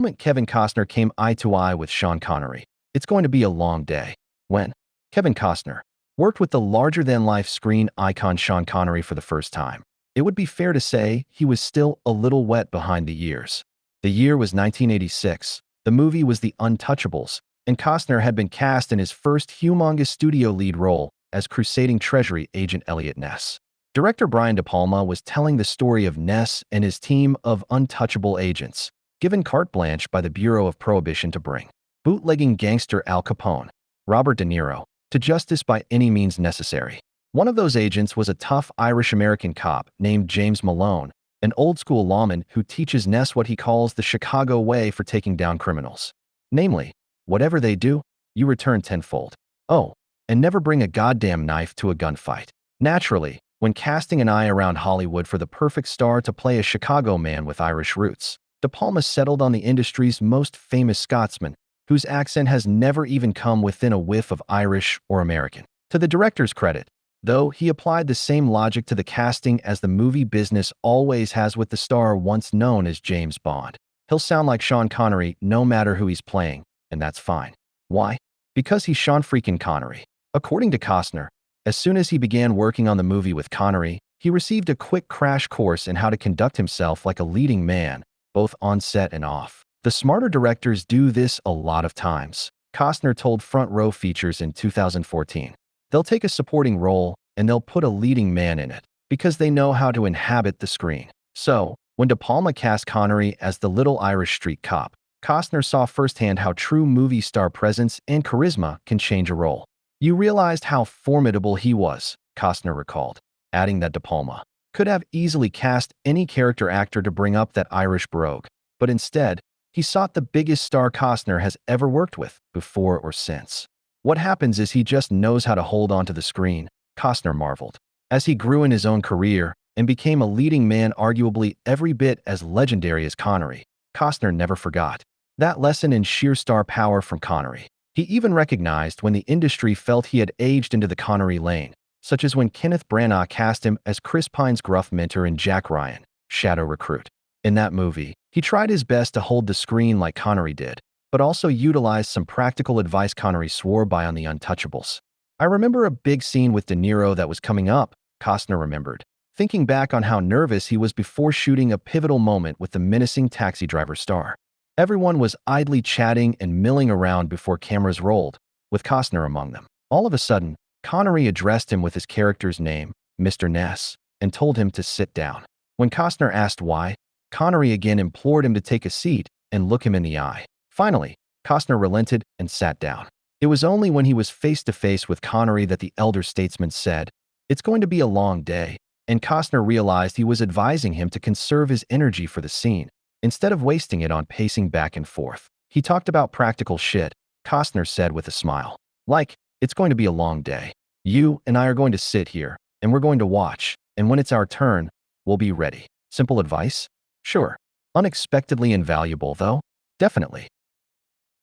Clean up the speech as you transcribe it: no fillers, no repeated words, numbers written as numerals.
moment Kevin Costner came eye to eye with Sean Connery. It's going to be a long day. When Kevin Costner worked with the larger-than-life screen icon Sean Connery for the first time, it would be fair to say he was still a little wet behind the ears. The year was 1986. The movie was The Untouchables, and Costner had been cast in his first humongous studio lead role as crusading Treasury agent Elliot Ness. Director Brian De Palma was telling the story of Ness and his team of untouchable agents, given carte blanche by the Bureau of Prohibition to bring bootlegging gangster Al Capone, Robert De Niro, to justice by any means necessary. One of those agents was a tough Irish-American cop named James Malone, an old-school lawman who teaches Ness what he calls the Chicago way for taking down criminals. Namely, whatever they do, you return tenfold. Oh, and never bring a goddamn knife to a gunfight. Naturally, when casting an eye around Hollywood for the perfect star to play a Chicago man with Irish roots, De Palma settled on the industry's most famous Scotsman, whose accent has never even come within a whiff of Irish or American. To the director's credit, though, he applied the same logic to the casting as the movie business always has with the star once known as James Bond. He'll sound like Sean Connery no matter who he's playing, and that's fine. Why? Because he's Sean freaking Connery. According to Costner, as soon as he began working on the movie with Connery, he received a quick crash course in how to conduct himself like a leading man, both on set and off. The smarter directors do this a lot of times, Costner told Front Row Features in 2014. They'll take a supporting role and they'll put a leading man in it because they know how to inhabit the screen. So, when De Palma cast Connery as the little Irish street cop, Costner saw firsthand how true movie star presence and charisma can change a role. You realized how formidable he was, Costner recalled, adding that De Palma could have easily cast any character actor to bring up that Irish brogue, but instead, he sought the biggest star Costner has ever worked with, before or since. What happens is he just knows how to hold onto the screen, Costner marveled. As he grew in his own career and became a leading man arguably every bit as legendary as Connery, Costner never forgot that lesson in sheer star power from Connery. He even recognized when the industry felt he had aged into the Connery lane, such as when Kenneth Branagh cast him as Chris Pine's gruff mentor in Jack Ryan, Shadow Recruit. In that movie, he tried his best to hold the screen like Connery did, but also utilized some practical advice Connery swore by on The Untouchables. I remember a big scene with De Niro that was coming up, Costner remembered, thinking back on how nervous he was before shooting a pivotal moment with the menacing Taxi Driver star. Everyone was idly chatting and milling around before cameras rolled, with Costner among them. All of a sudden, Connery addressed him with his character's name, Mr. Ness, and told him to sit down. When Costner asked why, Connery again implored him to take a seat and look him in the eye. Finally, Costner relented and sat down. It was only when he was face-to-face with Connery that the elder statesman said, "It's going to be a long day," and Costner realized he was advising him to conserve his energy for the scene, instead of wasting it on pacing back and forth. He talked about practical shit, Costner said with a smile. Like, it's going to be a long day. You and I are going to sit here, and we're going to watch, and when it's our turn, we'll be ready. Simple advice? Sure. Unexpectedly invaluable, though? Definitely.